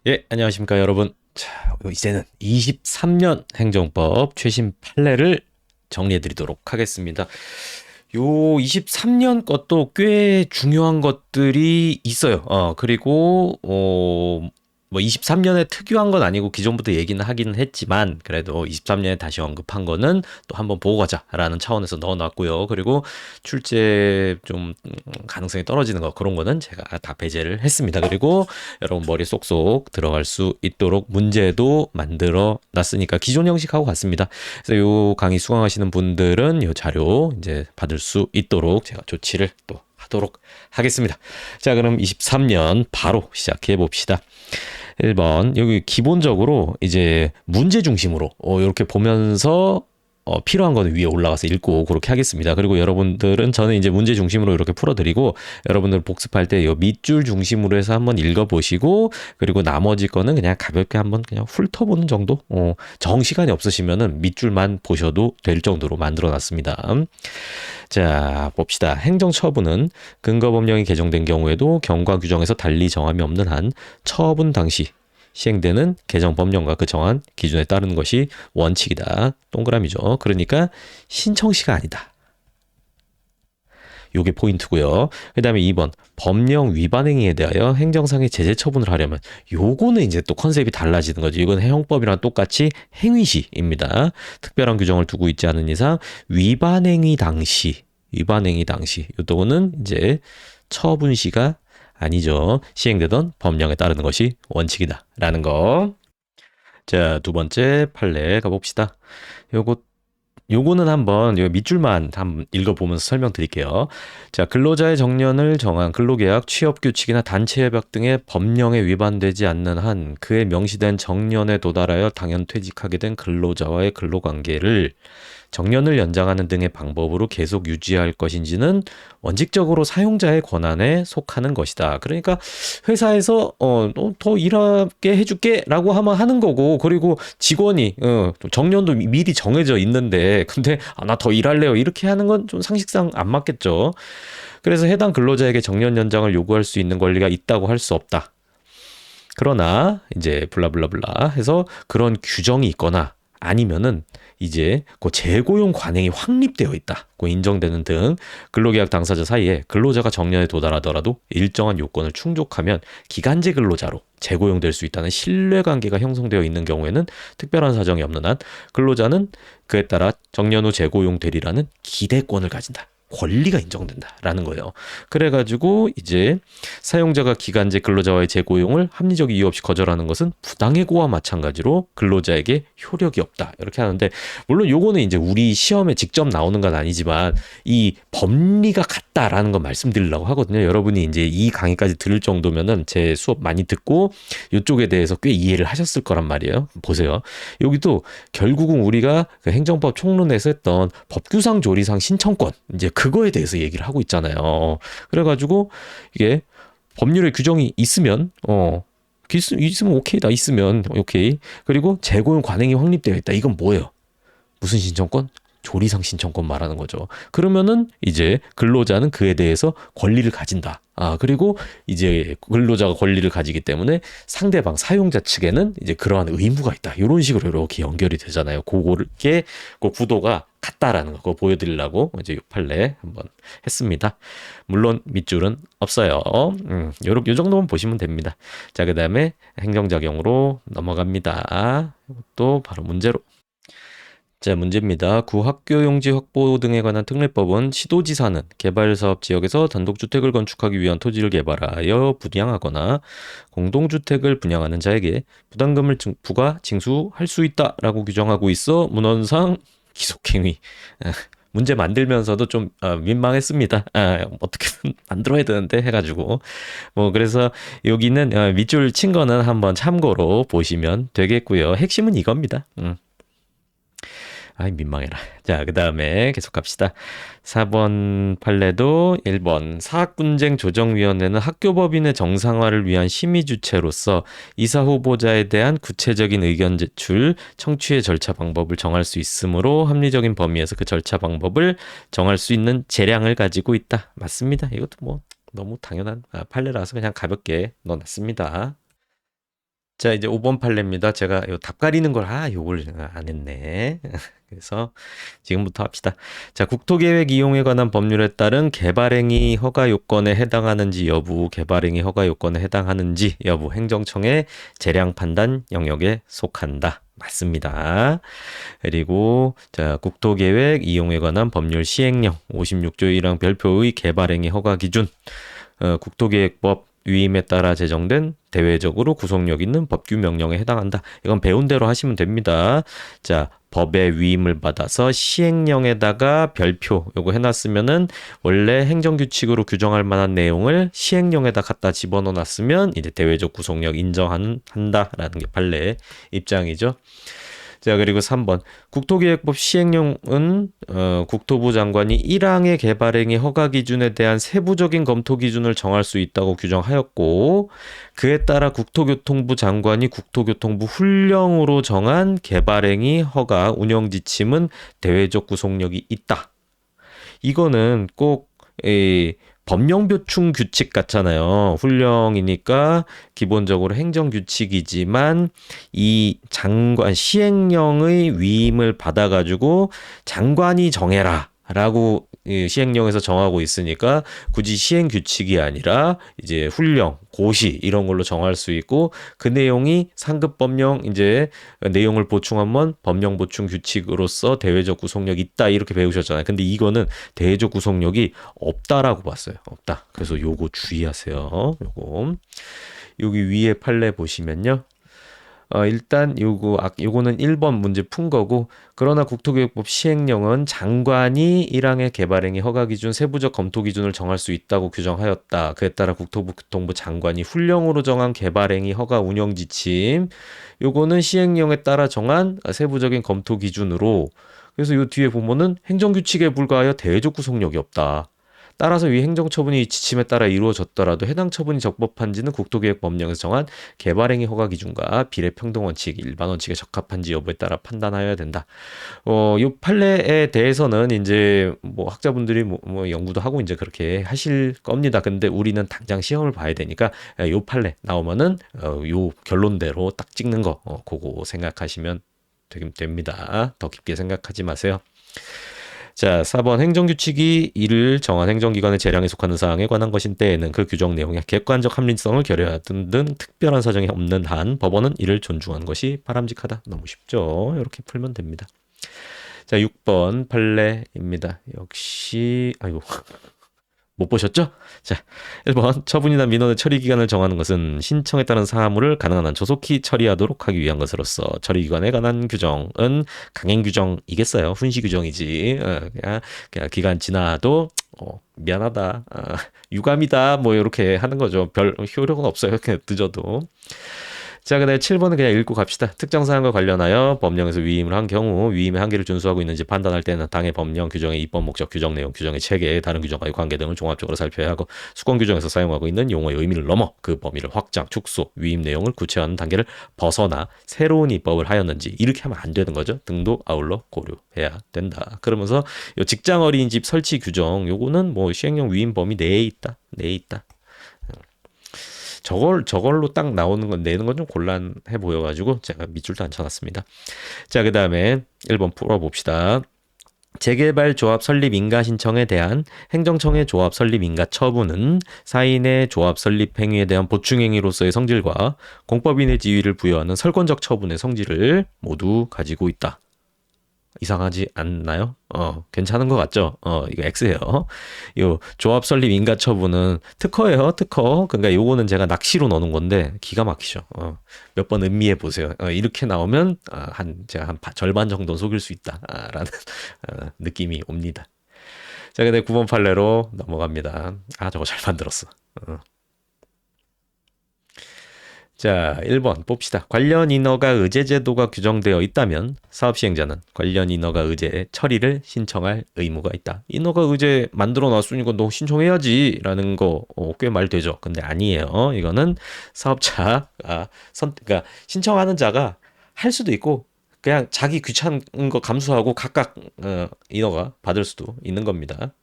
예, 안녕하십니까, 여러분. 자, 이제는 23년 행정법 최신 판례를 정리해 드리도록 하겠습니다. 요 23년 것도 꽤 중요한 것들이 있어요. 그리고 뭐 23년에 특유한 건 아니고 기존부터 얘기는 하기는 했지만 그래도 23년에 다시 언급한 거는 또 한번 보고 가자라는 차원에서 넣어놨고요. 그리고 출제 좀 가능성이 떨어지는 거 그런 거는 제가 다 배제를 했습니다. 그리고 여러분 머리 쏙쏙 들어갈 수 있도록 문제도 만들어 놨으니까 기존 형식하고 같습니다. 그래서 요 강의 수강하시는 분들은 요 자료 이제 받을 수 있도록 제가 조치를 또 하도록 하겠습니다. 자, 그럼 23년 바로 시작해 봅시다. 1번 여기 기본적으로 이제 문제 중심으로 이렇게 보면서 필요한 거는 위에 올라가서 읽고 그렇게 하겠습니다. 그리고 여러분들은 저는 이제 문제 중심으로 이렇게 풀어드리고 여러분들 복습할 때 이 밑줄 중심으로 해서 한번 읽어보시고 그리고 나머지 거는 그냥 가볍게 한번 그냥 훑어보는 정도. 정시간이 없으시면은 밑줄만 보셔도 될 정도로 만들어놨습니다. 자, 봅시다. 행정처분은 근거법령이 개정된 경우에도 경과 규정에서 달리 정함이 없는 한 처분 당시 시행되는 개정법령과 그 정한 기준에 따르는 것이 원칙이다. 동그라미죠. 그러니까 신청시가 아니다. 요게 포인트고요. 그 다음에 2번 법령 위반 행위에 대하여 행정상의 제재 처분을 하려면 요거는 이제 또 컨셉이 달라지는 거죠. 이건 형법이랑 똑같이 행위시입니다. 특별한 규정을 두고 있지 않은 이상 위반 행위 당시 요거는 이제 처분시가 아니죠. 시행되던 법령에 따르는 것이 원칙이다라는 거. 자, 두 번째 판례 가봅시다. 요거는 한번 요 밑줄만 한번 읽어보면서 설명드릴게요. 자, 근로자의 정년을 정한 근로계약, 취업규칙이나 단체협약 등의 법령에 위반되지 않는 한 그에 명시된 정년에 도달하여 당연 퇴직하게 된 근로자와의 근로관계를 정년을 연장하는 등의 방법으로 계속 유지할 것인지는 원칙적으로 사용자의 권한에 속하는 것이다. 그러니까 회사에서 더 일하게 해줄게라고 하면 하는 거고, 그리고 직원이 정년도 미리 정해져 있는데 근데 나 더 일할래요 이렇게 하는 건 좀 상식상 안 맞겠죠. 그래서 해당 근로자에게 정년 연장을 요구할 수 있는 권리가 있다고 할 수 없다. 그러나 이제 블라블라블라 해서 그런 규정이 있거나 아니면은 이제 그 재고용 관행이 확립되어 있다. 그 인정되는 등 근로계약 당사자 사이에 근로자가 정년에 도달하더라도 일정한 요건을 충족하면 기간제 근로자로 재고용될 수 있다는 신뢰관계가 형성되어 있는 경우에는 특별한 사정이 없는 한 근로자는 그에 따라 정년 후 재고용되리라는 기대권을 가진다. 권리가 인정된다라는 거예요. 그래가지고 이제 사용자가 기간제 근로자와의 재고용을 합리적 이유 없이 거절하는 것은 부당해고와 마찬가지로 근로자에게 효력이 없다. 이렇게 하는데 물론 요거는 이제 우리 시험에 직접 나오는 건 아니지만 이 법리가 같다라는 거 말씀드리려고 하거든요. 여러분이 이제 이 강의까지 들을 정도면은 제 수업 많이 듣고 이쪽에 대해서 꽤 이해를 하셨을 거란 말이에요. 보세요. 여기도 결국은 우리가 그 행정법 총론에서 했던 법규상 조리상 신청권 이제 그거에 대해서 얘기를 하고 있잖아요. 그래가지고 이게 법률의 규정이 있으면 있으면 오케이다. 있으면 오케이. 그리고 재고용 관행이 확립되어 있다. 이건 뭐예요? 무슨 신청권? 조리상 신청권 말하는 거죠. 그러면은 이제 근로자는 그에 대해서 권리를 가진다. 그리고 이제 근로자가 권리를 가지기 때문에 상대방 사용자 측에는 이제 그러한 의무가 있다. 이런 식으로 이렇게 연결이 되잖아요. 그거게 그 구도가 같다라는 거 그거 보여드리려고 이제 요 판례 한번 했습니다. 물론 밑줄은 없어요. 요 정도만 보시면 됩니다. 자, 그다음에 행정작용으로 넘어갑니다. 또 바로 문제로. 자, 문제입니다. 구 학교용지 확보 등에 관한 특례법은 시도지사는 개발사업 지역에서 단독주택을 건축하기 위한 토지를 개발하여 분양하거나 공동주택을 분양하는 자에게 부담금을 부과 징수할 수 있다라고 규정하고 있어 문헌상 기속행위. 문제 만들면서도 좀 민망했습니다. 어떻게든 만들어야 되는데 해가지고 뭐 그래서 여기는 밑줄 친 거는 한번 참고로 보시면 되겠고요. 핵심은 이겁니다. 민망해라. 자, 그 다음에 계속 갑시다. 4번 판례도 1번 사학분쟁 조정위원회는 학교법인의 정상화를 위한 심의 주체로서 이사 후보자에 대한 구체적인 의견 제출, 청취의 절차 방법을 정할 수 있으므로 합리적인 범위에서 그 절차 방법을 정할 수 있는 재량을 가지고 있다. 맞습니다. 이것도 뭐 너무 당연한 판례라서 그냥 가볍게 넣어놨습니다. 자, 이제 5번 판례입니다. 제가 요 답 가리는 걸, 요걸 안 했네. 그래서 지금부터 합시다. 자, 국토계획 이용에 관한 법률에 따른 개발행위 허가 요건에 해당하는지 여부, 개발행위 허가 요건에 해당하는지 여부, 행정청의 재량 판단 영역에 속한다. 맞습니다. 그리고 자, 국토계획 이용에 관한 법률 시행령 56조 1항 별표의 개발행위 허가 기준, 국토계획법 위임에 따라 제정된 대외적으로 구속력 있는 법규 명령에 해당한다. 이건 배운 대로 하시면 됩니다. 자, 법의 위임을 받아서 시행령에다가 별표 요거 해놨으면은 원래 행정규칙으로 규정할 만한 내용을 시행령에다 갖다 집어넣어 놨으면 이제 대외적 구속력 인정한다라는 게 판례의 입장이죠. 자, 그리고 3번. 국토계획법 시행령은 국토부 장관이 1항의 개발행위 허가 기준에 대한 세부적인 검토 기준을 정할 수 있다고 규정하였고, 그에 따라 국토교통부 장관이 국토교통부 훈령으로 정한 개발행위 허가 운영 지침은 대외적 구속력이 있다. 이거는 꼭 법령보충 규칙 같잖아요. 훈령이니까 기본적으로 행정규칙이지만 이 장관 시행령의 위임을 받아가지고 장관이 정해라 라고 시행령에서 정하고 있으니까 굳이 시행규칙이 아니라 이제 훈령, 고시 이런 걸로 정할 수 있고, 그 내용이 상급 법령 이제 내용을 보충하면 법령 보충 규칙으로서 대외적 구속력이 있다 이렇게 배우셨잖아요. 근데 이거는 대외적 구속력이 없다라고 봤어요. 없다. 그래서 요거 주의하세요. 요거 여기 위에 판례 보시면요. 일단 요거는 1번 문제 푼 거고, 그러나 국토교육법 시행령은 장관이 1항의 개발행위 허가 기준 세부적 검토 기준을 정할 수 있다고 규정하였다. 그에 따라 국토부 교통부 장관이 훈령으로 정한 개발행위 허가 운영 지침, 요거는 시행령에 따라 정한 세부적인 검토 기준으로, 그래서 요 뒤에 보면은 행정규칙에 불과하여 대외적 구속력이 없다. 따라서 위 행정처분이 지침에 따라 이루어졌더라도 해당 처분이 적법한지는 국토계획법령에서 정한 개발행위 허가 기준과 비례평등원칙, 일반원칙에 적합한지 여부에 따라 판단하여야 된다. 이 판례에 대해서는 이제 뭐 학자분들이 뭐 연구도 하고 이제 그렇게 하실 겁니다. 근데 우리는 당장 시험을 봐야 되니까 이 판례 나오면은 요 결론대로 딱 찍는 거 그거 생각하시면 됩니다. 더 깊게 생각하지 마세요. 자, 4번 행정규칙이 이를 정한 행정기관의 재량에 속하는 사항에 관한 것인 때에는 그 규정 내용의 객관적 합리성을 결여하든 등 특별한 사정이 없는 한 법원은 이를 존중하는 것이 바람직하다. 너무 쉽죠? 이렇게 풀면 됩니다. 자, 6번 판례입니다. 역시 못 보셨죠? 자, 1번 처분이나 민원의 처리 기간을 정하는 것은 신청에 따른 사무를 가능한 한 조속히 처리하도록 하기 위한 것으로서 처리 기간에 관한 규정은 강행 규정이겠어요. 훈시 규정이지. 그냥 기간 지나도 미안하다, 유감이다, 뭐 이렇게 하는 거죠. 별 효력은 없어요. 그냥 늦어도. 자, 그다음에 7번은 그냥 읽고 갑시다. 특정 사항과 관련하여 법령에서 위임을 한 경우 위임의 한계를 준수하고 있는지 판단할 때는 당의 법령 규정의 입법 목적, 규정 내용, 규정의 체계, 다른 규정과의 관계 등을 종합적으로 살펴야 하고, 수권 규정에서 사용하고 있는 용어의 의미를 넘어 그 범위를 확장, 축소, 위임 내용을 구체화하는 단계를 벗어나 새로운 입법을 하였는지 이렇게 하면 안 되는 거죠. 등도 아울러 고려해야 된다. 그러면서 요 직장 어린이집 설치 규정 요거는 뭐 시행령 위임 범위 내에 있다. 저걸로 딱 나오는 건 내는 건 좀 곤란해 보여가지고 제가 밑줄도 안 쳐놨습니다. 자, 그 다음에 1번 풀어봅시다. 재개발 조합 설립 인가 신청에 대한 행정청의 조합 설립 인가 처분은 사인의 조합 설립 행위에 대한 보충 행위로서의 성질과 공법인의 지위를 부여하는 설권적 처분의 성질을 모두 가지고 있다. 이상하지 않나요? 괜찮은 것 같죠? 이거 X예요. 요 조합 설립 인가 처분은 특허예요, 특허. 그러니까 요거는 제가 낚시로 넣는 건데 기가 막히죠. 몇 번 음미해 보세요. 이렇게 나오면 제가 한 절반 정도 속일 수 있다라는 느낌이 옵니다. 자, 근데 9번 판례로 넘어갑니다. 저거 잘 만들었어. 자, 1번 봅시다. 관련 인허가 의제 제도가 규정되어 있다면 사업 시행자는 관련 인허가 의제 처리를 신청할 의무가 있다. 인허가 의제 만들어 놨으니까 너 신청해야지 라는 거 꽤 말되죠. 근데 아니에요. 이거는 사업자 그러니까 신청하는 자가 할 수도 있고 그냥 자기 귀찮은 거 감수하고 각각 인허가 받을 수도 있는 겁니다.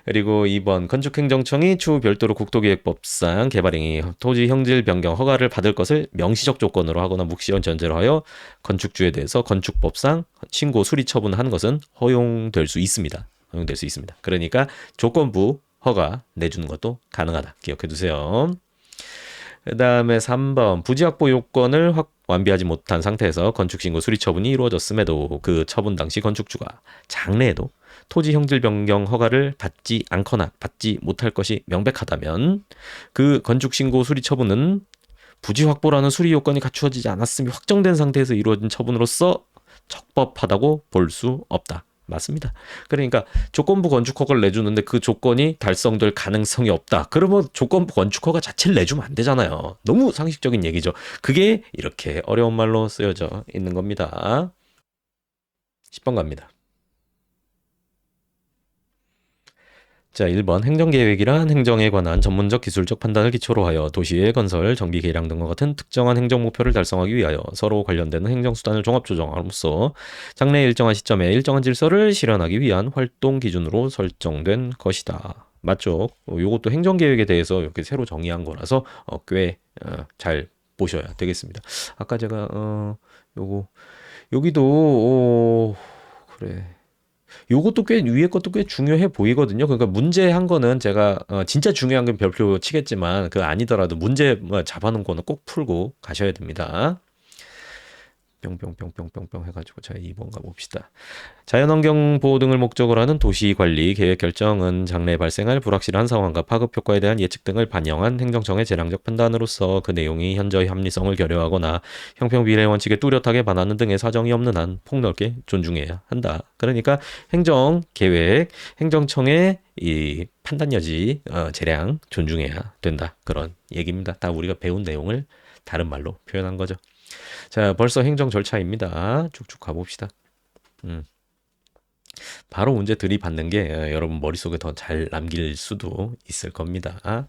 그리고 2번 건축행정청이 추후 별도로 국토기획법상 개발행위 토지 형질 변경 허가를 받을 것을 명시적 조건으로 하거나 묵시한 전제로 하여 건축주에 대해서 건축법상 신고 수리 처분한 것은 허용될 수 있습니다. 허용될 수 있습니다. 그러니까 조건부 허가 내주는 것도 가능하다. 기억해 두세요. 그 다음에 3번 부지 확보 요건을 완비하지 못한 상태에서 건축신고 수리 처분이 이루어졌음에도 그 처분 당시 건축주가 장래에도 토지 형질 변경 허가를 받지 않거나 받지 못할 것이 명백하다면 그 건축신고 수리 처분은 부지 확보라는 수리 요건이 갖추어지지 않았음이 확정된 상태에서 이루어진 처분으로서 적법하다고 볼 수 없다. 맞습니다. 그러니까 조건부 건축허가를 내주는데 그 조건이 달성될 가능성이 없다. 그러면 조건부 건축허가 자체를 내주면 안 되잖아요. 너무 상식적인 얘기죠. 그게 이렇게 어려운 말로 쓰여져 있는 겁니다. 10번 갑니다. 자, 1번 행정계획이란 행정에 관한 전문적 기술적 판단을 기초로 하여 도시의 건설, 정비, 계량 등과 같은 특정한 행정 목표를 달성하기 위하여 서로 관련되는 행정수단을 종합 조정함으로써 장래의 일정한 시점에 일정한 질서를 실현하기 위한 활동 기준으로 설정된 것이다. 맞죠? 요것도 행정계획에 대해서 이렇게 새로 정의한 거라서 꽤 잘 보셔야 되겠습니다. 아까 제가 요거 여기도 그래. 요것도 꽤 위에 것도 꽤 중요해 보이거든요. 그러니까 문제한 거는 제가 진짜 중요한 건 별표 치겠지만 그 아니더라도 문제 잡아놓은 거는 꼭 풀고 가셔야 됩니다. 뿅뿅뿅뿅뿅뿅 해가지고 자 2번 가봅시다. 자연환경 보호 등을 목적으로 하는 도시관리 계획 결정은 장래에 발생할 불확실한 상황과 파급 효과에 대한 예측 등을 반영한 행정청의 재량적 판단으로서 그 내용이 현저히 합리성을 결여하거나 형평비례 원칙에 뚜렷하게 반하는 등의 사정이 없는 한 폭넓게 존중해야 한다. 그러니까 행정계획, 행정청의 이 판단 여지, 재량 존중해야 된다. 그런 얘기입니다. 다 우리가 배운 내용을 다른 말로 표현한 거죠. 자, 벌써 행정 절차입니다. 쭉쭉 가봅시다. 바로 문제 들이받는 게 여러분 머릿속에 더 잘 남길 수도 있을 겁니다. 자,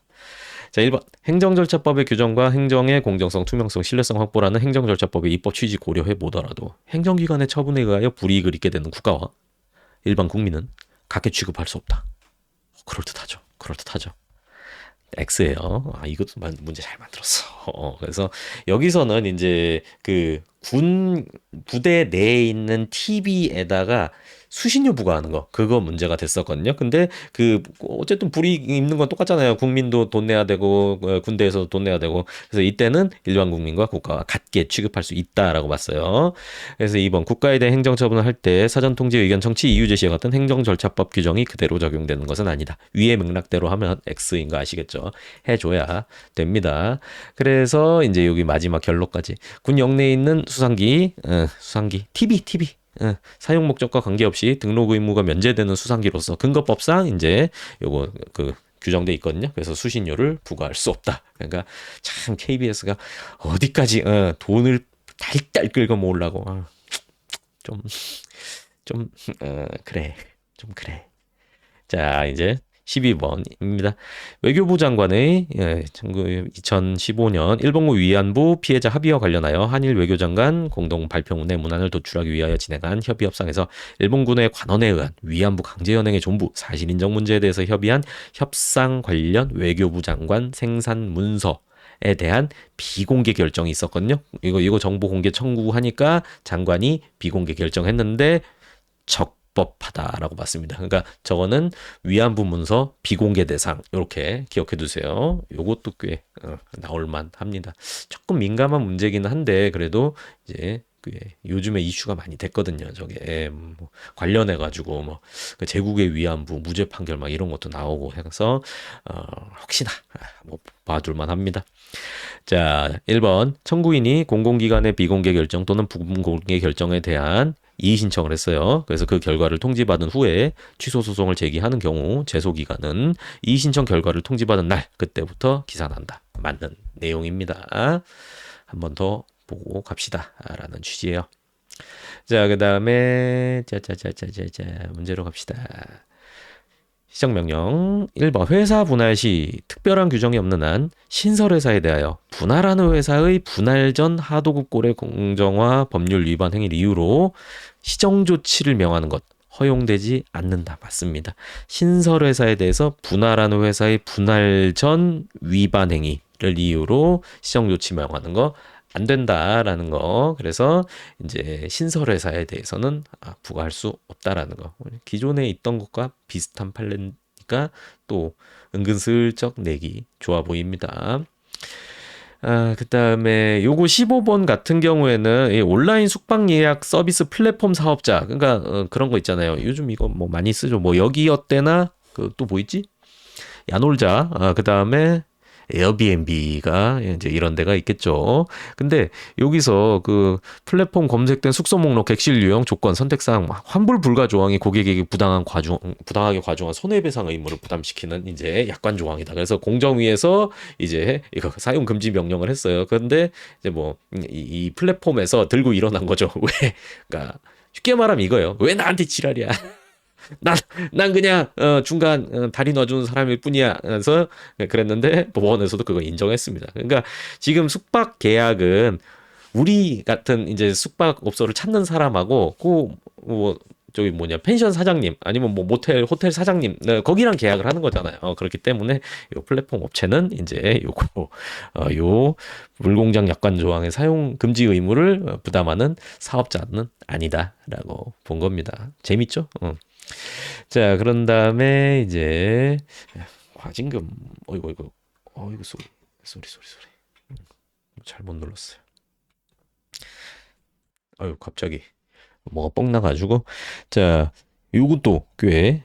1번. 행정절차법의 규정과 행정의 공정성, 투명성, 신뢰성 확보라는 행정절차법의 입법 취지 고려해 보더라도 행정기관의 처분에 의하여 불이익을 입게 되는 국가와 일반 국민은 각계 취급할 수 없다. 그럴듯하죠. 그럴듯하죠. X예요. 이것도 문제 잘 만들었어. 그래서 여기서는 이제 그 군 부대 내에 있는 TV에다가 수신료 부과하는 거 그거 문제가 됐었거든요. 근데 그 어쨌든 불이익 입는 건 똑같잖아요. 국민도 돈 내야 되고 군대에서 돈 내야 되고 그래서 이때는 일반 국민과 국가가 같게 취급할 수 있다라고 봤어요. 그래서 2번 국가에 대해 행정처분을 할 때 사전 통지 의견 청취 이유 제시와 같은 행정절차법 규정이 그대로 적용되는 것은 아니다. 위의 맥락대로 하면 X인 거 아시겠죠? 해줘야 됩니다. 그래서 이제 여기 마지막 결론까지 군 영내에 있는 수상기 TV 사용 목적과 관계없이 등록 의무가 면제되는 수상기로서 근거법상 이제 요거 그 규정돼 있거든요. 그래서 수신료를 부과할 수 없다. 그러니까 참 KBS가 어디까지 돈을 달달 긁어 모으려고 그래. 자, 이제 12번입니다. 외교부 장관의 2015년 일본군 위안부 피해자 합의와 관련하여 한일 외교장관 공동 발표문의 문안을 도출하기 위하여 진행한 협의 협상에서 일본군의 관원에 의한 위안부 강제연행의 전부 사실 인정 문제에 대해서 협의한 협상 관련 외교부 장관 생산 문서에 대한 비공개 결정이 있었거든요. 이거 정보 공개 청구하니까 장관이 비공개 결정했는데 적법하다라고 봤습니다. 그러니까 저거는 위안부 문서 비공개 대상 이렇게 기억해 두세요. 요것도 꽤 나올만 합니다. 조금 민감한 문제긴 한데 그래도 이제 요즘에 이슈가 많이 됐거든요. 저게 뭐 관련해 가지고 뭐 제국의 위안부 무죄 판결 막 이런 것도 나오고 해서 혹시나 뭐 봐둘만 합니다. 자, 1번 청구인이 공공기관의 비공개 결정 또는 부분 공개 결정에 대한 이의 신청을 했어요. 그래서 그 결과를 통지받은 후에 취소 소송을 제기하는 경우 제소기간은 이의 신청 결과를 통지받은 날 그때부터 기산한다. 맞는 내용입니다. 한 번 더 보고 갑시다 라는 취지예요. 자, 그 다음에 문제로 갑시다. 시정명령 1번 회사 분할 시 특별한 규정이 없는 한 신설회사에 대하여 분할하는 회사의 분할 전 하도급 꼴의 공정화 법률 위반 행위를 이유로 시정조치를 명하는 것 허용되지 않는다. 맞습니다. 신설회사에 대해서 분할하는 회사의 분할 전 위반 행위를 이유로 시정조치 명하는 거 안 된다라는 거. 그래서 이제 신설회사에 대해서는 부과할 수 없다라는 거. 기존에 있던 것과 비슷한 판례니까 또 은근슬쩍 내기 좋아 보입니다. 그 다음에 요거 15번 같은 경우에는 이 온라인 숙박 예약 서비스 플랫폼 사업자, 그러니까 그런 거 있잖아요. 요즘 이거 뭐 많이 쓰죠. 뭐 여기 어때나 그 또 뭐 있지? 야놀자, 그 다음에 에어비앤비가 이제 이런 데가 있겠죠. 근데 여기서 그 플랫폼 검색된 숙소 목록 객실 유형 조건 선택사항 환불 불가 조항이 고객에게 부당하게 과중한 손해배상 의무를 부담시키는 이제 약관 조항이다. 그래서 공정위에서 이제 이거 사용 금지 명령을 했어요. 그런데 이제 뭐 이 플랫폼에서 들고 일어난 거죠. 왜? 그러니까 쉽게 말하면 이거예요. 왜 나한테 지랄이야? 난 그냥 중간 다리 넣어주는 사람일 뿐이야. 그래서 그랬는데 법원에서도 그거 인정했습니다. 그러니까 지금 숙박 계약은 우리 같은 이제 숙박업소를 찾는 사람하고 뭐 저기 뭐냐 펜션 사장님 아니면 뭐 모텔 호텔 사장님 거기랑 계약을 하는 거잖아요. 그렇기 때문에 요 플랫폼 업체는 이제 요거 요 물공장 약관 조항의 사용 금지 의무를 부담하는 사업자는 아니다라고 본 겁니다. 재밌죠? 자, 그런 다음에 이제 과징금 이거 소리 잘못 눌렀어요. 갑자기 뭐가 뻥 나가지고 자, 요것도 꽤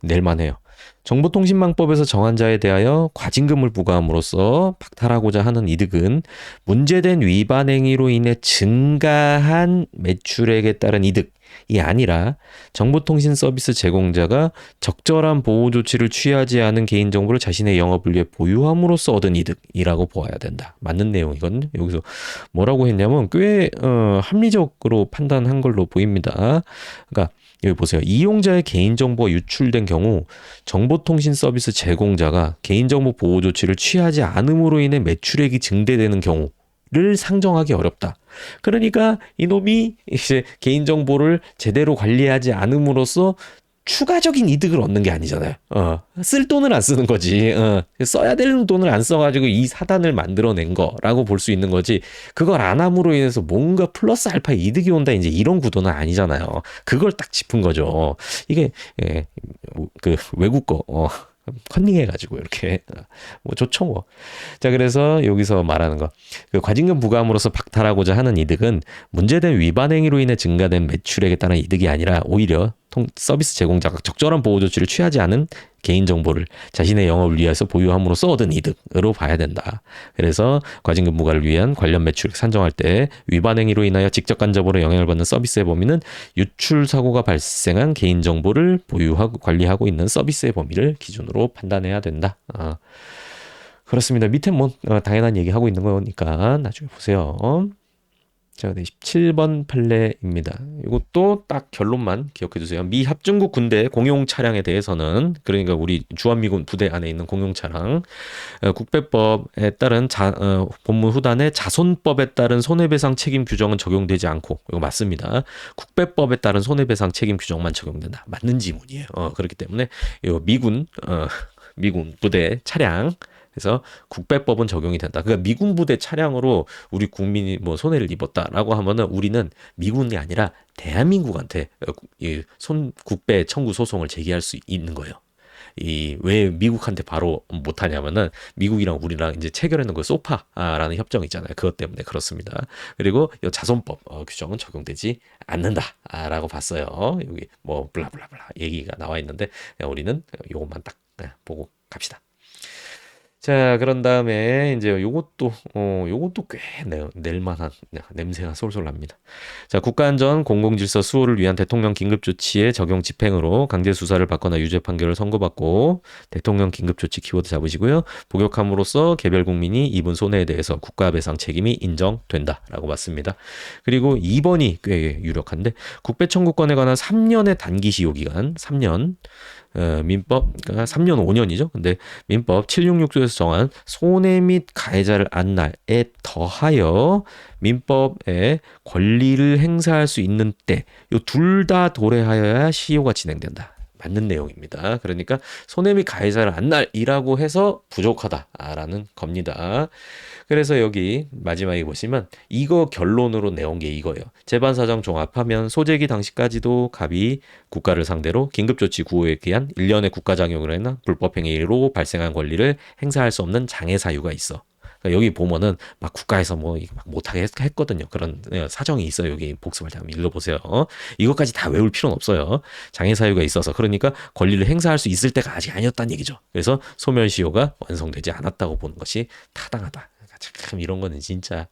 낼만해요. 정보통신망법에서 정한 자에 대하여 과징금을 부과함으로써 박탈하고자 하는 이득은 문제된 위반 행위로 인해 증가한 매출액에 따른 이득이 아니라 정보통신 서비스 제공자가 적절한 보호 조치를 취하지 않은 개인정보를 자신의 영업을 위해 보유함으로써 얻은 이득이라고 보아야 된다. 맞는 내용이거든요. 여기서 뭐라고 했냐면 꽤 합리적으로 판단한 걸로 보입니다. 그러니까 여기 보세요. 이용자의 개인정보가 유출된 경우 정보통신 서비스 제공자가 개인정보 보호 조치를 취하지 않음으로 인해 매출액이 증대되는 경우를 상정하기 어렵다. 그러니까 이놈이 이제 개인정보를 제대로 관리하지 않음으로써 추가적인 이득을 얻는 게 아니잖아요. 쓸 돈을 안 쓰는 거지. 써야 될 돈을 안 써가지고 이 사단을 만들어낸 거라고 볼 수 있는 거지. 그걸 안 함으로 인해서 뭔가 플러스 알파 이득이 온다 이제 이런 구도는 아니잖아요. 그걸 딱 짚은 거죠. 이게 그 외국 거 컨닝해가지고 이렇게 뭐 좋죠 뭐. 자 그래서 여기서 말하는 거 그 과징금 부과함으로써 박탈하고자 하는 이득은 문제된 위반 행위로 인해 증가된 매출액에 따른 이득이 아니라 오히려 서비스 제공자가 적절한 보호 조치를 취하지 않은 개인정보를 자신의 영업을 위해서 보유함으로써 얻은 이득으로 봐야 된다. 그래서 과징금 부과를 위한 관련 매출액 산정할 때 위반 행위로 인하여 직접 간접으로 영향을 받는 서비스의 범위는 유출 사고가 발생한 개인정보를 보유하고 관리하고 있는 서비스의 범위를 기준으로 판단해야 된다. 그렇습니다. 밑에 뭐 당연한 얘기하고 있는 거니까 나중에 보세요. 자, 17번 판례입니다. 이것도 딱 결론만 기억해 두세요. 미 합중국 군대 공용 차량에 대해서는 그러니까 우리 주한미군 부대 안에 있는 공용 차량 국배법에 따른 본문 후단의 자손법에 따른 손해배상 책임 규정은 적용되지 않고 이거 맞습니다. 국배법에 따른 손해배상 책임 규정만 적용된다. 맞는 지문이에요. 그렇기 때문에 이거 미군 부대 차량 그래서 국배법은 적용이 된다. 그러니까 미군 부대 차량으로 우리 국민이 뭐 손해를 입었다라고 하면은 우리는 미군이 아니라 대한민국한테 국배 청구 소송을 제기할 수 있는 거예요. 왜 미국한테 바로 못하냐면은 미국이랑 우리랑 이제 체결하는 거 소파라는 협정이 있잖아요. 그것 때문에 그렇습니다. 그리고 이 자손법 규정은 적용되지 않는다라고 봤어요. 여기 뭐 블라블라블라 얘기가 나와 있는데 우리는 이것만 딱 보고 갑시다. 자, 그런 다음에 이제 요것도 꽤 낼만한 냄새가 솔솔 납니다. 자, 국가안전 공공질서 수호를 위한 대통령 긴급조치의 적용 집행으로 강제 수사를 받거나 유죄 판결을 선고받고 대통령 긴급조치 키워드 잡으시고요. 복역함으로써 개별 국민이 입은 손해에 대해서 국가배상 책임이 인정된다라고 봤습니다. 그리고 2번이 꽤 유력한데 국배 청구권에 관한 3년의 단기 시효 기간 3년 민법 그러니까 3년 5년이죠. 근데 민법 766조에서 정한 손해 및 가해자를 안 날에 더하여 민법에 권리를 행사할 수 있는 때 요 둘 다 도래하여야 시효가 진행된다. 맞는 내용입니다. 그러니까 손해 및 가해자를 안 날이라고 해서 부족하다라는 겁니다. 그래서 여기 마지막에 보시면 이거 결론으로 내온 게 이거예요. 재반 사정 종합하면 소재기 당시까지도 갑이 국가를 상대로 긴급조치 구호에 기한 일련의 국가장용을 했나 불법행위로 발생한 권리를 행사할 수 없는 장애 사유가 있어. 그러니까 여기 보면은 막 국가에서 뭐 막 못하게 했거든요. 그런 사정이 있어요. 여기 복습할 때 한번 읽어보세요. 이것까지 다 외울 필요는 없어요. 장애 사유가 있어서 그러니까 권리를 행사할 수 있을 때가 아직 아니었다는 얘기죠. 그래서 소멸시효가 완성되지 않았다고 보는 것이 타당하다. 참 이런 거는 진짜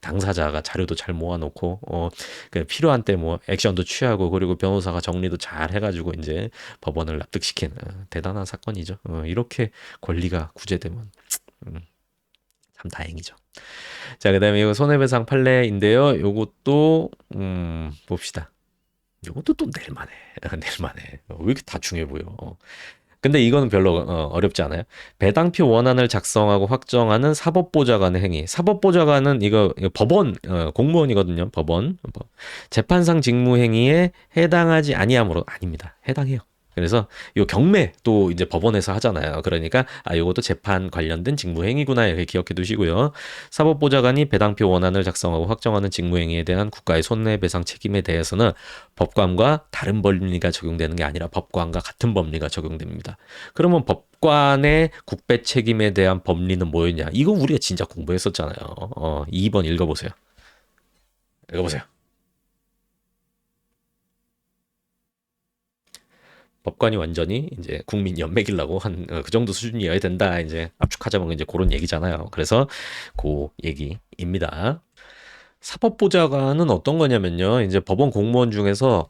당사자가 자료도 잘 모아놓고 그 필요한 때 뭐 액션도 취하고 그리고 변호사가 정리도 잘 해가지고 이제 법원을 납득시킨 대단한 사건이죠. 이렇게 권리가 구제되면 참 다행이죠. 자, 그다음에 이거 손해배상 판례인데요. 요것도 봅시다. 요것도 또 낼만해. 낼만해. 왜 이렇게 다 중요해 보여? 근데 이거는 별로 어렵지 않아요. 배당표 원안을 작성하고 확정하는 사법보좌관의 행위. 사법보좌관은 이거 법원 공무원이거든요. 법원 재판상 직무 행위에 해당하지 아니하므로 아닙니다. 해당해요. 그래서 요 경매 또 이제 법원에서 하잖아요. 그러니까 요것도 재판 관련된 직무행위구나 이렇게 기억해 두시고요. 사법보좌관이 배당표 원안을 작성하고 확정하는 직무행위에 대한 국가의 손해배상 책임에 대해서는 법관과 다른 법리가 적용되는 게 아니라 법관과 같은 법리가 적용됩니다. 그러면 법관의 국배 책임에 대한 법리는 뭐였냐? 이거 우리가 진짜 공부했었잖아요. 2번 읽어보세요. 읽어보세요. 법관이 완전히 이제 국민 연맥이려고 한 그 정도 수준이어야 된다. 이제 압축하자면 이제 그런 얘기잖아요. 그래서 그 얘기입니다. 사법보좌관은 어떤 거냐면요. 이제 법원 공무원 중에서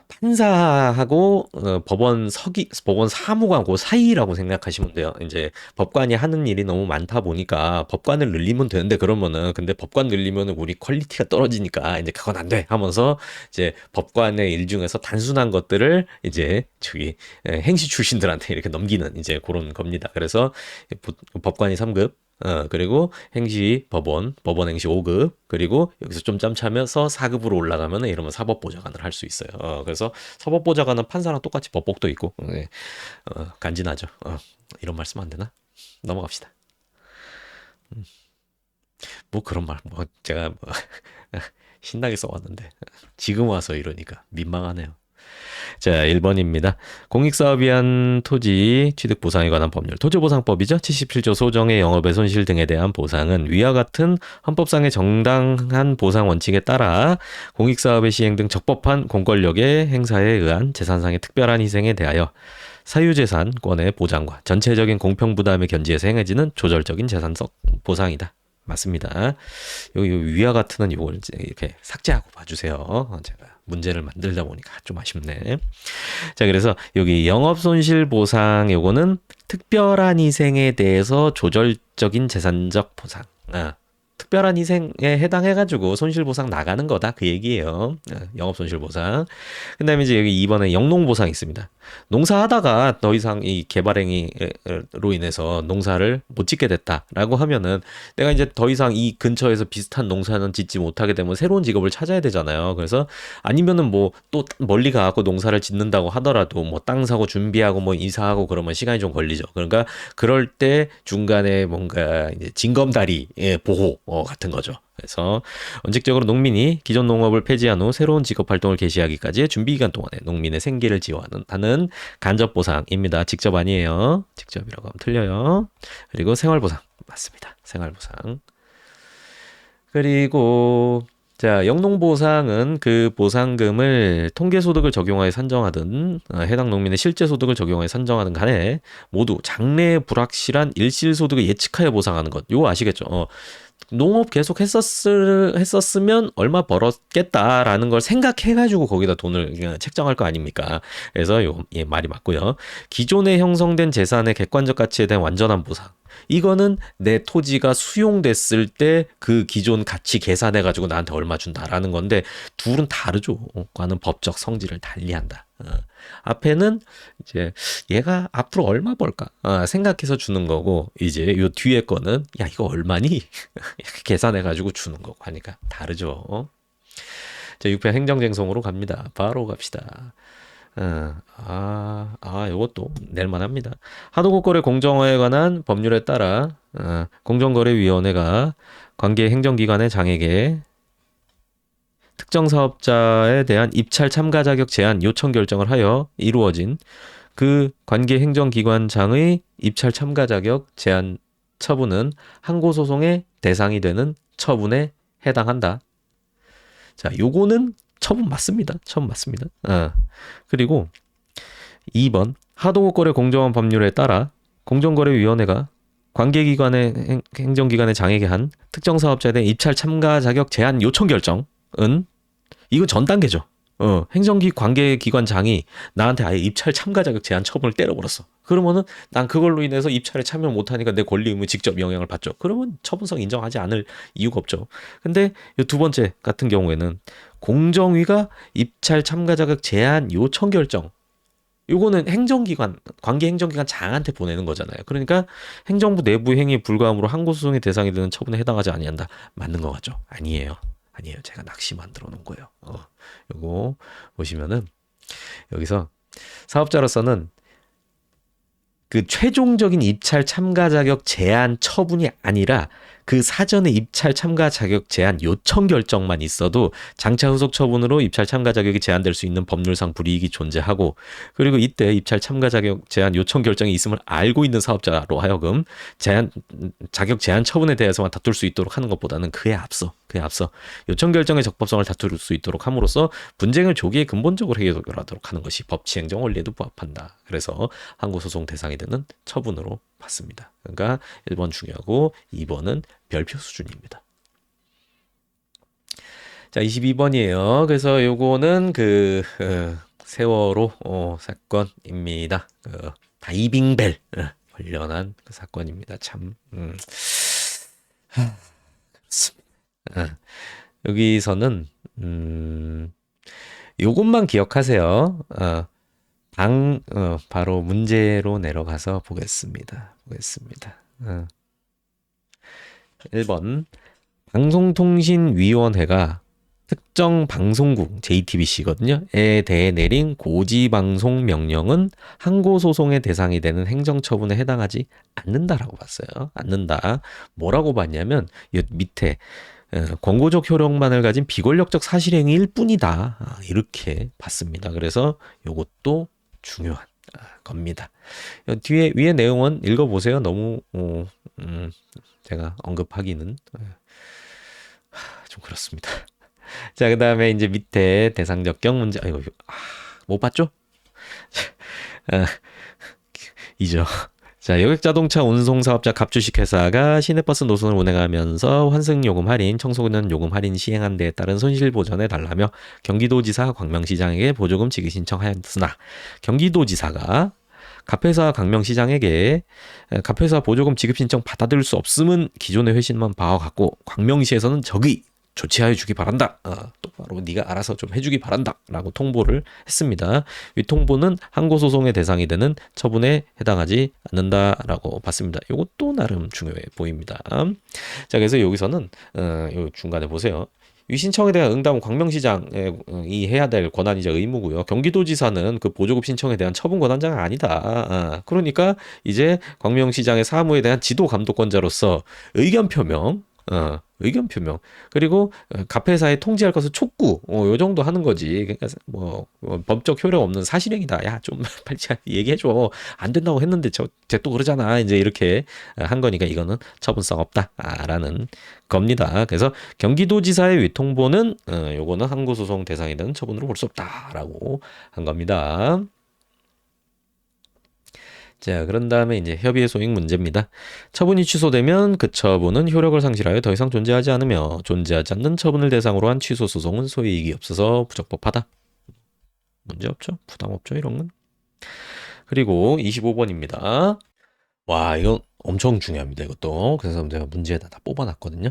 판사하고 법원 사무관 그 사이라고 생각하시면 돼요. 이제 법관이 하는 일이 너무 많다 보니까 법관을 늘리면 되는데 그러면은 근데 법관 늘리면은 우리 퀄리티가 떨어지니까 이제 그건 안 돼 하면서 이제 법관의 일 중에서 단순한 것들을 이제 저기 행시 출신들한테 이렇게 넘기는 이제 그런 겁니다. 그래서 법관이 3급 그리고 행시 법원 행시 5급, 그리고 여기서 좀 짬차면서 4급으로 올라가면 이러면 사법보좌관을 할 수 있어요. 그래서 사법보좌관은 판사랑 똑같이 법복도 있고, 간지나죠. 이런 말씀 안 되나? 넘어갑시다. 뭐 그런 말, 뭐 제가 뭐 신나게 써왔는데 지금 와서 이러니까 민망하네요. 자, 1번입니다. 공익사업 위한 토지 취득 보상에 관한 법률. 토지보상법이죠. 77조 소정의 영업의 손실 등에 대한 보상은 위와 같은 헌법상의 정당한 보상 원칙에 따라 공익사업의 시행 등 적법한 공권력의 행사에 의한 재산상의 특별한 희생에 대하여 사유재산권의 보장과 전체적인 공평부담의 견지에서 행해지는 조절적인 재산적 보상이다. 맞습니다. 여기 위와 같은은 이걸 이렇게 삭제하고 봐주세요. 제가 문제를 만들다 보니까 좀 아쉽네. 자, 그래서 여기 영업손실보상 요거는 특별한 희생에 대해서 조절적인 재산적 보상. 특별한 희생에 해당해가지고 손실보상 나가는 거다 그 얘기예요. 영업손실보상. 그 다음에 이제 여기 2번에 영농보상 있습니다. 농사하다가 더 이상 이 개발행위로 인해서 농사를 못 짓게 됐다라고 하면은 내가 이제 더 이상 이 근처에서 비슷한 농사는 짓지 못하게 되면 새로운 직업을 찾아야 되잖아요. 그래서 아니면은 뭐 또 멀리 가고 농사를 짓는다고 하더라도 뭐 땅 사고 준비하고 뭐 이사하고 그러면 시간이 좀 걸리죠. 그러니까 그럴 때 중간에 뭔가 이제 징검다리 보호 같은 거죠. 그래서 원칙적으로 농민이 기존 농업을 폐지한 후 새로운 직업 활동을 개시하기까지의 준비 기간 동안에 농민의 생계를 지원하는 간접 보상입니다. 직접 아니에요. 직접이라고 하면 틀려요. 그리고 생활보상 맞습니다. 생활보상. 그리고 자, 영농보상은 그 보상금을 통계소득을 적용하여 산정하든 해당 농민의 실제소득을 적용하여 산정하든 간에 모두 장래 불확실한 일실소득을 예측하여 보상하는 것. 이거 아시겠죠? 농업 계속 했었으면 얼마 벌었겠다라는 걸 생각해가지고 거기다 돈을 책정할 거 아닙니까? 그래서 말이 맞고요. 기존에 형성된 재산의 객관적 가치에 대한 완전한 보상. 이거는 내 토지가 수용됐을 때 그 기존 가치 계산해가지고 나한테 얼마 준다라는 건데 둘은 다르죠. 과는 법적 성질을 달리한다. 앞에는 이제 얘가 앞으로 얼마 벌까 생각해서 주는 거고 이제 요 뒤에 거는 야 이거 얼마니? 이렇게 계산해가지고 주는 거고 하니까 다르죠. 자, 6편 행정쟁송으로 갑니다. 바로 갑시다. 요것도 낼만합니다. 하도급거래 공정화에 관한 법률에 따라 공정거래위원회가 관계 행정기관의 장에게 특정 사업자에 대한 입찰 참가 자격 제한 요청 결정을 하여 이루어진 그 관계 행정기관장의 입찰 참가 자격 제한 처분은 항고소송의 대상이 되는 처분에 해당한다. 자, 요거는 처분 맞습니다. 처분 맞습니다. 그리고 2번 하도급거래 공정화 법률에 따라 공정거래위원회가 관계기관의 행정기관의 장에게 한 특정 사업자에 대한 입찰 참가 자격 제한 요청 결정은 이거 전 단계죠. 관계기관장이 나한테 아예 입찰 참가 자격 제한 처분을 때려버렸어. 그러면은 난 그걸로 인해서 입찰에 참여 못하니까 내 권리 의무 직접 영향을 받죠. 그러면 처분성 인정하지 않을 이유가 없죠. 근데 이 두 번째 같은 경우에는 공정위가 입찰 참가 자격 제한 요청 결정. 요거는 관계 행정기관 장한테 보내는 거잖아요. 그러니까 행정부 내부 행위에 불과함으로 항고소송의 대상이 되는 처분에 해당하지 아니한다. 맞는 거 같죠? 아니에요. 제가 낚시 만들어 놓은 거예요. 요거 보시면은 여기서 사업자로서는 그 최종적인 입찰 참가 자격 제한 처분이 아니라 그 사전에 입찰 참가 자격 제한 요청 결정만 있어도 장차 후속 처분으로 입찰 참가 자격이 제한될 수 있는 법률상 불이익이 존재하고 그리고 이때 입찰 참가 자격 제한 요청 결정이 있음을 알고 있는 사업자로 하여금 자격 제한 처분에 대해서만 다툴 수 있도록 하는 것보다는 그에 앞서 요청 결정의 적법성을 다툴 수 있도록 함으로써 분쟁을 조기에 근본적으로 해결하도록 하는 것이 법치행정 원리에도 부합한다. 그래서 항고소송 대상이 되는 처분으로 봤습니다. 그러니까 1번 중요하고 2번은 별표 수준입니다. 자, 22번이에요. 그래서 요거는 세월호 사건입니다. 다이빙벨 관련한 그 사건입니다. 참 그렇습니다. 여기서는 요것만 기억하세요. 바로 문제로 내려가서 보겠습니다. 1번 방송통신위원회가 특정 방송국 JTBC거든요. 에 대해 내린 고지방송 명령은 항고소송의 대상이 되는 행정처분에 해당하지 않는다라고 봤어요. 않는다. 뭐라고 봤냐면 밑에 권고적 효력만을 가진 비권력적 사실행위일 뿐이다. 이렇게 봤습니다. 그래서 이것도 중요한 겁니다. 위에 내용은 읽어보세요. 너무 제가 언급하기는 좀 그렇습니다. 자, 그 다음에 이제 밑에 대상적격 문제. 못 봤죠? 이죠. 자, 여객자동차 운송사업자 갑주식 회사가 시내버스 노선을 운행하면서 환승요금 할인, 청소년 요금 할인 시행한 데에 따른 손실 보전해 달라며 경기도지사 광명시장에게 보조금 지급 신청하였으나 경기도지사가 갑회사 광명시장에게 갑회사 보조금 지급 신청 받아들일 수 없음은 기존의 회신만 봐왔고 광명시에서는 적의 조치하여 주기 바란다. 똑바로 네가 알아서 좀 해주기 바란다. 라고 통보를 했습니다. 이 통보는 항고소송의 대상이 되는 처분에 해당하지 않는다라고 봤습니다. 이것도 나름 중요해 보입니다. 자, 그래서 여기서는 요 중간에 보세요. 이 신청에 대한 응답은 광명시장이 해야 될 권한이자 의무고요. 경기도지사는 그 보조금 신청에 대한 처분 권한자가 아니다. 그러니까 이제 광명시장의 사무에 대한 지도 감독권자로서 의견 표명 그리고 갑회사에 통지할 것을 촉구 요 정도 하는 거지. 그러니까 법적 효력 없는 사실행위다. 야, 좀 빨리 얘기해 줘. 안 된다고 했는데 쟤 또 그러잖아. 이제 이렇게 한 거니까 이거는 처분성 없다라는 겁니다. 그래서 경기도지사의 위통보는 요거는 항고소송 대상이 되는 처분으로 볼 수 없다라고 한 겁니다. 자, 그런 다음에 이제 협의의 소익 문제입니다. 처분이 취소되면 그 처분은 효력을 상실하여 더 이상 존재하지 않으며 존재하지 않는 처분을 대상으로 한 취소 소송은 소이익이 없어서 부적법하다. 문제 없죠? 부담 없죠? 이런 건. 그리고 25번입니다. 와, 이건 엄청 중요합니다. 이것도. 그래서 제가 문제에다 다 뽑아놨거든요.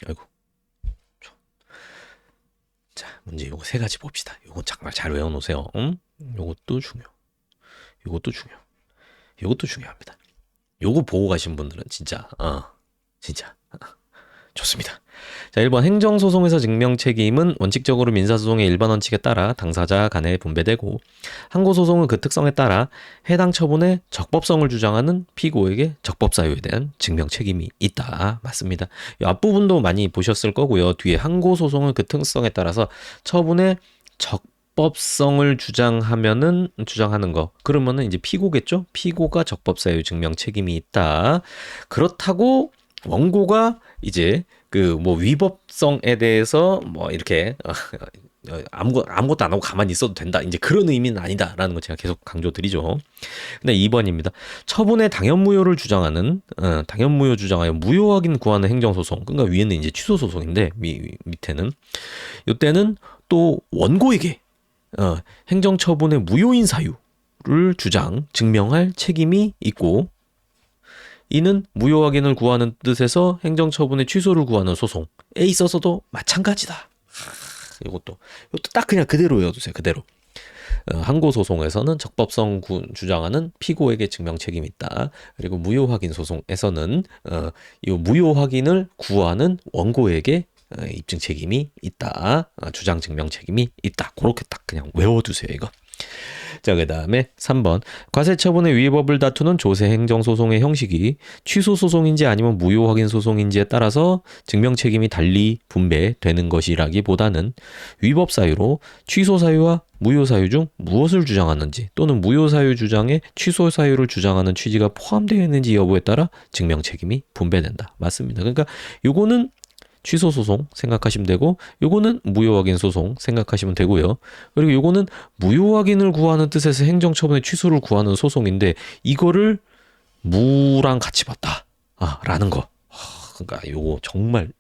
아이고. 자, 문제 요거 세 가지 봅시다. 요거 정말 잘 외워놓으세요. 요것도 중요. 요것도 중요. 요것도 중요합니다. 요거 보고 가신 분들은 진짜 진짜 좋습니다. 자, 1번 행정소송에서 증명책임은 원칙적으로 민사소송의 일반 원칙에 따라 당사자 간에 분배되고 항고소송은 그 특성에 따라 해당 처분의 적법성을 주장하는 피고에게 적법사유에 대한 증명책임이 있다. 맞습니다. 이 앞부분도 많이 보셨을 거고요. 뒤에 항고소송은 그 특성에 따라서 처분의 적법성을 주장하는 거. 그러면은 이제 피고겠죠? 피고가 적법사유 증명 책임이 있다. 그렇다고 원고가 이제 그 뭐 위법성에 대해서 뭐 이렇게 아무것도 안 하고 가만히 있어도 된다. 이제 그런 의미는 아니다라는 거 제가 계속 강조드리죠. 근데 2번입니다. 처분의 당연무효를 주장하는 당연무효 주장하여 무효 확인 구하는 행정소송. 그러니까 위에는 이제 취소소송인데 밑에는 이때는 또 원고에게 행정처분의 무효인 사유를 증명할 책임이 있고 이는 무효 확인을 구하는 뜻에서 행정처분의 취소를 구하는 소송에 있어서도 마찬가지다. 이것도 딱 그냥 그대로 외워두세요. 그대로. 항고소송에서는 적법성 주장하는 피고에게 증명 책임이 있다. 그리고 무효 확인 소송에서는 이 무효 확인을 구하는 원고에게 입증 책임이 있다. 주장 증명 책임이 있다. 그렇게 딱 그냥 외워두세요. 이거. 자, 그 다음에 3번 과세처분의 위법을 다투는 조세행정소송의 형식이 취소소송인지 아니면 무효확인소송인지에 따라서 증명책임이 달리 분배되는 것이라기보다는 위법사유로 취소사유와 무효사유 중 무엇을 주장하는지 또는 무효사유 주장에 취소사유를 주장하는 취지가 포함되어 있는지 여부에 따라 증명책임이 분배된다. 맞습니다. 그러니까 요거는 취소 소송 생각하시면 되고 요거는 무효 확인 소송 생각하시면 되고요. 그리고 요거는 무효 확인을 구하는 뜻에서 행정처분의 취소를 구하는 소송인데 이거를 무랑 같이 봤다. 라는 거. 그러니까 요거 정말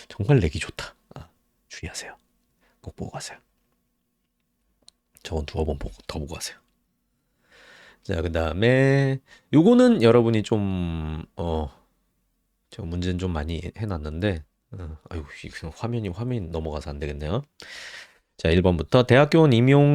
정말 내기 좋다. 주의하세요. 꼭 보고 가세요. 저건 두어 번 더 보고 가세요. 자, 그다음에 요거는 여러분이 좀 제가 문제는 좀 많이 해놨는데 아이고 화면이 넘어가서 안 되겠네요. 자, 1번부터 대학교원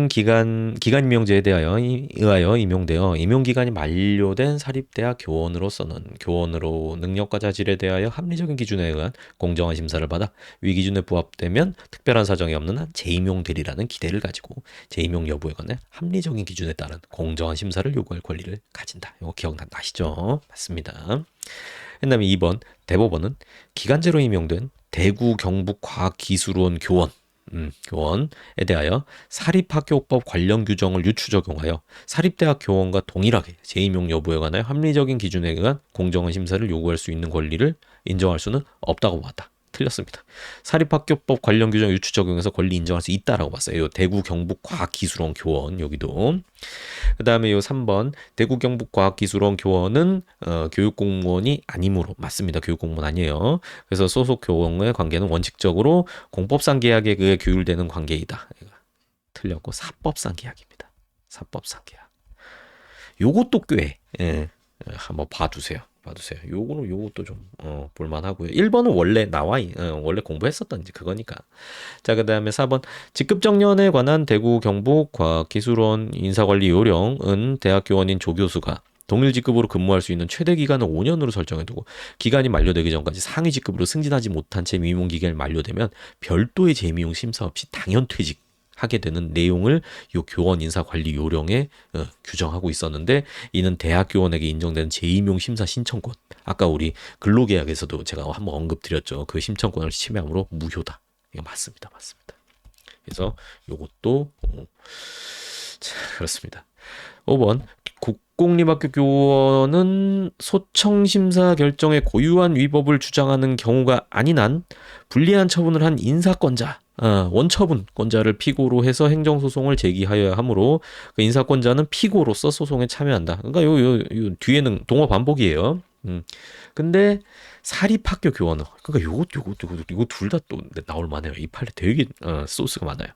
기간 임용제에 의하여 임용되어 임용기간이 만료된 사립대학 교원으로서는 교원으로 능력과 자질에 대하여 합리적인 기준에 의한 공정한 심사를 받아 위 기준에 부합되면 특별한 사정이 없는 한 재임용되리라는 기대를 가지고 재임용 여부에 관해 합리적인 기준에 따른 공정한 심사를 요구할 권리를 가진다. 이거 기억나시죠? 맞습니다. 그다음에 2번 대법원은 기간제로 임용된 대구 경북 과학기술원 교원에 대하여 사립학교법 관련 규정을 유추 적용하여 사립대학 교원과 동일하게 재임용 여부에 관하여 합리적인 기준에 의한 공정한 심사를 요구할 수 있는 권리를 인정할 수는 없다고 봤다. 틀렸습니다. 사립학교법 관련 규정 유추 적용해서 권리 인정할 수 있다라고 봤어요. 요 대구 경북 과학기술원 교원 여기도. 그 다음에 요 3번 대구 경북 과학기술원 교원은 교육공무원이 아니므로 맞습니다. 교육공무원 아니에요. 그래서 소속 교원의 관계는 원칙적으로 공법상 계약에 의해 규율되는 관계이다. 틀렸고 사법상 계약입니다. 사법상 계약. 요것도 꽤 한번 봐두세요. 요것도 좀 볼만하고요. 1번은 원래 원래 공부했었던 이제 그거니까. 자, 그다음에 4번 직급 정년에 관한 대구 경북 과학기술원 인사관리 요령은 대학 교원인 조교수가 동일 직급으로 근무할 수 있는 최대 기간을 5년으로 설정해두고 기간이 만료되기 전까지 상위 직급으로 승진하지 못한 채 임용 기간이 만료되면 별도의 재임용 심사 없이 당연 퇴직하게 되는 내용을 요 교원 인사 관리 요령에 규정하고 있었는데 이는 대학 교원에게 인정되는 재임용 심사 신청권. 아까 우리 근로계약에서도 제가 한번 언급드렸죠. 그 심청권을 침해함으로 무효다. 이거 맞습니다. 그래서 요것도 그렇습니다. 5번 국공립학교 교원은 소청심사 결정에 고유한 위법을 주장하는 경우가 아닌 한 불리한 처분을 한 인사권자 원처분권자를 피고로 해서 행정소송을 제기하여야 하므로 그 인사권자는 피고로서 소송에 참여한다. 그러니까 요 뒤에는 동어 반복이에요. 근데 사립학교 교원은 그러니까 요거 둘 다 또 나올 만해요. 이 판례 되게 소스가 많아요.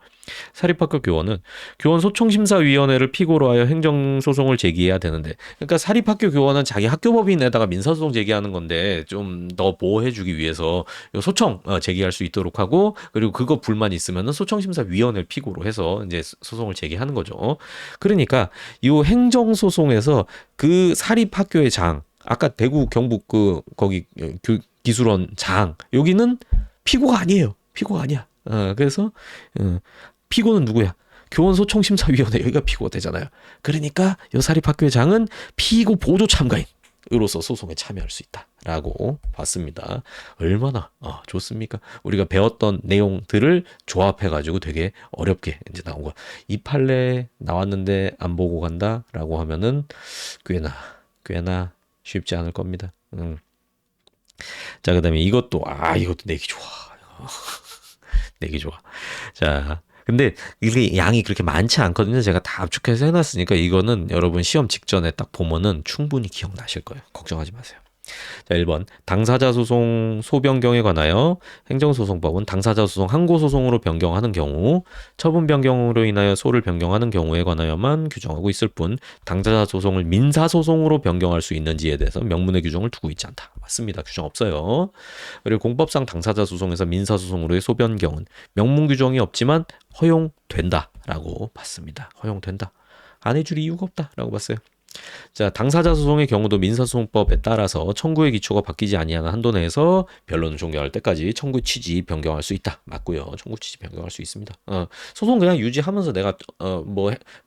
사립학교 교원은 교원 소총심사위원회를 피고로 하여 행정소송을 제기해야 되는데, 그러니까 사립학교 교원은 자기 학교법인에다가 민사소송 제기하는 건데 좀 더 보호해주기 위해서 요 소청 제기할 수 있도록 하고, 그리고 그거 불만 있으면은 소총심사위원회를 피고로 해서 이제 소송을 제기하는 거죠. 그러니까 요 행정소송에서 그 사립학교의 장, 아까 대구 경북 거기 기술원 장, 여기는 피고가 아니에요. 피고가 아니야. 그래서 피고는 누구야? 교원소총심사위원회, 여기가 피고가 되잖아요. 그러니까 요 사립학교의 장은 피고 보조 참가인으로서 소송에 참여할 수 있다라고 봤습니다. 얼마나 좋습니까? 우리가 배웠던 내용들을 조합해가지고 되게 어렵게 이제 나온 거. 이 판례 나왔는데 안 보고 간다라고 하면은 꽤나 쉽지 않을 겁니다. 자, 그다음에 이것도 내기 좋아. 내기 좋아. 자, 근데 이게 양이 그렇게 많지 않거든요. 제가 다 압축해서 해놨으니까 이거는 여러분 시험 직전에 딱 보면은 충분히 기억나실 거예요. 걱정하지 마세요. 자, 1번 당사자 소송 소변경에 관하여 행정소송법은 당사자 소송 항고 소송으로 변경하는 경우, 처분 변경으로 인하여 소를 변경하는 경우에 관하여만 규정하고 있을 뿐, 당사자 소송을 민사 소송으로 변경할 수 있는지에 대해서 명문의 규정을 두고 있지 않다. 맞습니다. 규정 없어요. 그리고 공법상 당사자 소송에서 민사 소송으로의 소변경은 명문 규정이 없지만 허용된다라고 봤습니다. 허용된다. 안 해줄 이유가 없다라고 봤어요. 자, 당사자 소송의 경우도 민사소송법에 따라서 청구의 기초가 바뀌지 아니하는 한도 내에서 변론을 종결할 때까지 청구 취지 변경할 수 있다. 맞고요. 청구 취지 변경할 수 있습니다. 소송 그냥 유지하면서 내가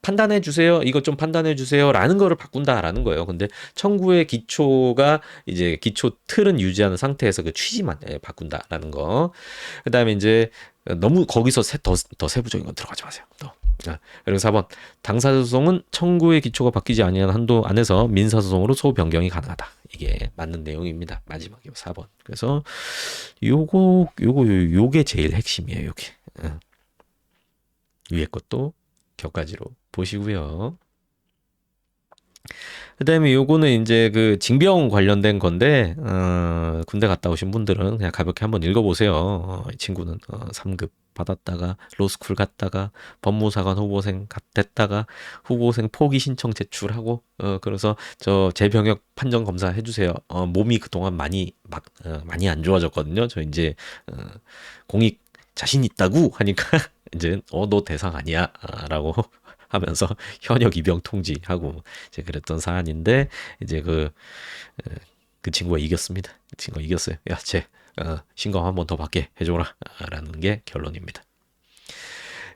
판단해 주세요. 이것 좀 판단해 주세요라는 거를 바꾼다라는 거예요. 근데 청구의 기초가 이제 기초 틀은 유지하는 상태에서 그 취지만 바꾼다라는 거. 그다음에 이제 너무 거기서 더 세부적인 건 들어가지 마세요. 그리고 4번 당사자 소송은 청구의 기초가 바뀌지 아니한 한도 안에서 민사소송으로 소변경이 가능하다. 이게 맞는 내용입니다. 마지막이요. 4번. 그래서 요게 제일 핵심이에요. 요게. 위에 것도 격가지로 보시고요. 그다음에 요거는 이제 그 징병 관련된 건데 군대 갔다 오신 분들은 그냥 가볍게 한번 읽어보세요. 이 친구는 3급 받았다가 로스쿨 갔다가 법무사관 후보생 됐다가 후보생 포기 신청 제출하고 그래서 저 재병역 판정 검사 해주세요. 몸이 그동안 많이 안 좋아졌거든요. 저 이제 공익 자신 있다고 하니까 이제 너 대상 아니야 라고 하면서 현역 입영 통지하고 이제 그랬던 사안인데, 이제 그 친구가 이겼습니다. 그 친구가 이겼어요. 야, 쟤 신검 한 번 더 받게 해줘라 라는 게 결론입니다.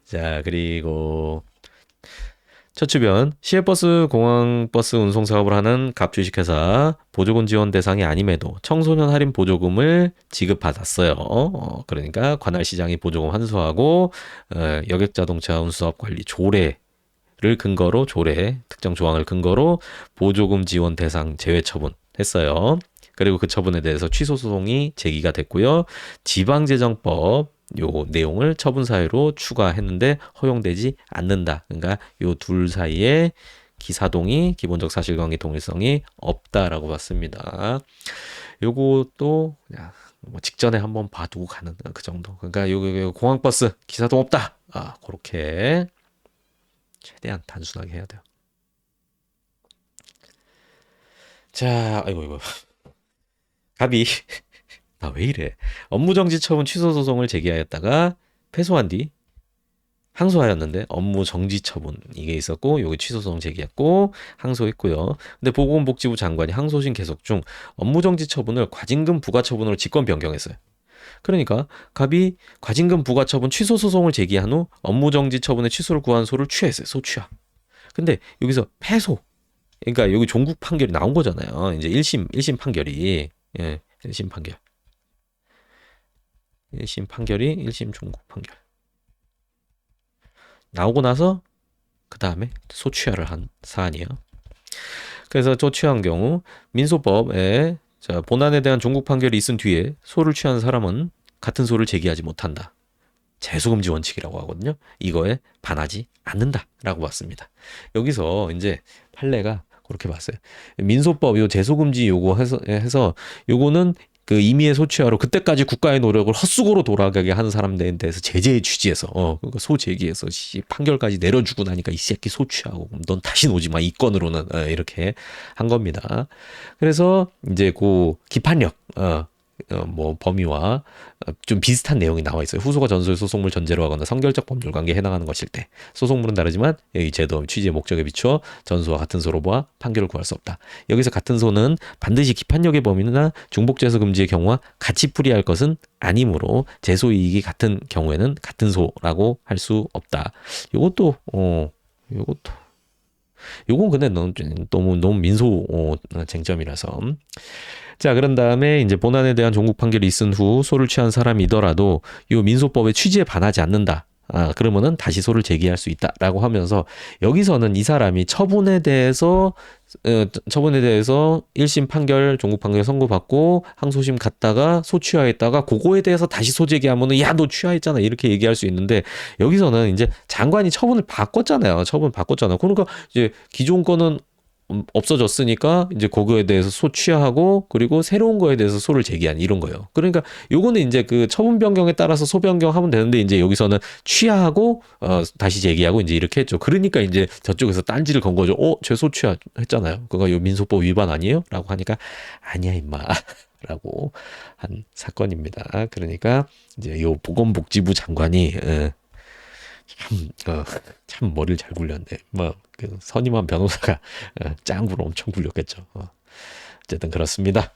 자, 그리고 첫 주변 시외버스 공항버스 운송 사업을 하는 갑주식회사 보조금 지원 대상이 아님에도 청소년 할인 보조금을 지급받았어요. 그러니까 관할시장이 보조금 환수하고 여객자동차 운수사업 관리 조례 특정 조항을 근거로 보조금 지원 대상 제외 처분했어요. 그리고 그 처분에 대해서 취소 소송이 제기가 됐고요. 지방재정법 요 내용을 처분 사유로 추가했는데 허용되지 않는다. 그러니까 요 둘 사이에 기사동의 기본적 사실관계 동일성이 없다라고 봤습니다. 요것도 그냥 뭐 직전에 한번 봐두고 가는 그 정도. 그러니까 요 공항버스 기사동 없다. 그렇게 최대한 단순하게 해야 돼요. 자, 아이고. 갑이 나 왜 이래? 업무정지 처분 취소 소송을 제기하였다가 패소한 뒤 항소하였는데 업무정지 처분 이게 있었고 여기 취소 소송 제기했고 항소했고요. 근데 보건복지부 장관이 항소심 계속 중 업무정지 처분을 과징금 부과 처분으로 직권 변경했어요. 그러니까 갑이 과징금 부과 처분 취소 소송을 제기한 후 업무정지 처분의 취소를 구한 소를 취하했어요. 소취하. 근데 여기서 패소. 그러니까 여기 종국 판결이 나온 거잖아요. 이제 1심 판결이. 예, 1심 판결. 1심 판결이 1심 종국 판결. 나오고 나서 그 다음에 소취하를 한 사안이에요. 그래서 소취한 경우 민소법에 본안에 대한 종국 판결이 있은 뒤에 소를 취한 사람은 같은 소를 제기하지 못한다. 재소금지 원칙이라고 하거든요. 이거에 반하지 않는다라고 봤습니다. 여기서 이제 판례가 그렇게 봤어요. 민소법 요 재소금지 요거 해서 요거는 그 임의의 소취하로 그때까지 국가의 노력을 헛수고로 돌아가게 하는 사람들에 대해서 제재의 취지에서 그러니까 소제기해서 판결까지 내려주고 나니까 이 새끼 소취하고 넌 다시 오지 마 이 건으로는 이렇게 한 겁니다. 그래서 이제 그 기판력 뭐 범위와 좀 비슷한 내용이 나와 있어요. 후소가 전소의 소송물 전제로 하거나 성결적 법률 관계에 해당하는 것일 때 소송물은 다르지만 여기 제도 취지의 목적에 비추어 전소와 같은 소로 보아 판결을 구할 수 없다. 여기서 같은 소는 반드시 기판력의 범위나 중복제소 금지의 경우와 같이 풀이할 것은 아니므로 제소 이익이 같은 경우에는 같은 소라고 할 수 없다. 요건 근데 너무 민소 쟁점이라서. 자, 그런 다음에 이제 본안에 대한 종국 판결이 있은 후 소를 취한 사람이더라도 요 민소법의 취지에 반하지 않는다. 그러면은 다시 소를 제기할 수 있다라고 하면서 여기서는 이 사람이 처분에 대해서 1심 판결 종국 판결 선고받고 항소심 갔다가 소 취하했다가 그거에 대해서 다시 소 제기하면은 야 너 취하했잖아 이렇게 얘기할 수 있는데 여기서는 이제 장관이 처분을 바꿨잖아요. 그러니까 이제 기존 거는 없어졌으니까 이제 그거에 대해서 소 취하하고 그리고 새로운 거에 대해서 소를 제기한 이런 거예요. 그러니까 요거는 이제 그 처분 변경에 따라서 소 변경하면 되는데 이제 여기서는 취하하고 다시 제기하고 이제 이렇게 했죠. 그러니까 이제 저쪽에서 딴지를 건 거죠. 쟤 소 취했잖아요. 그거 요 민소법 위반 아니에요? 라고 하니까 아니야 임마. 라고 한 사건입니다. 그러니까 이제 요 보건복지부 장관이 참 머리를 잘 굴렸네. 그 선임한 변호사가 짱구로 엄청 굴렸겠죠. 어쨌든 그렇습니다.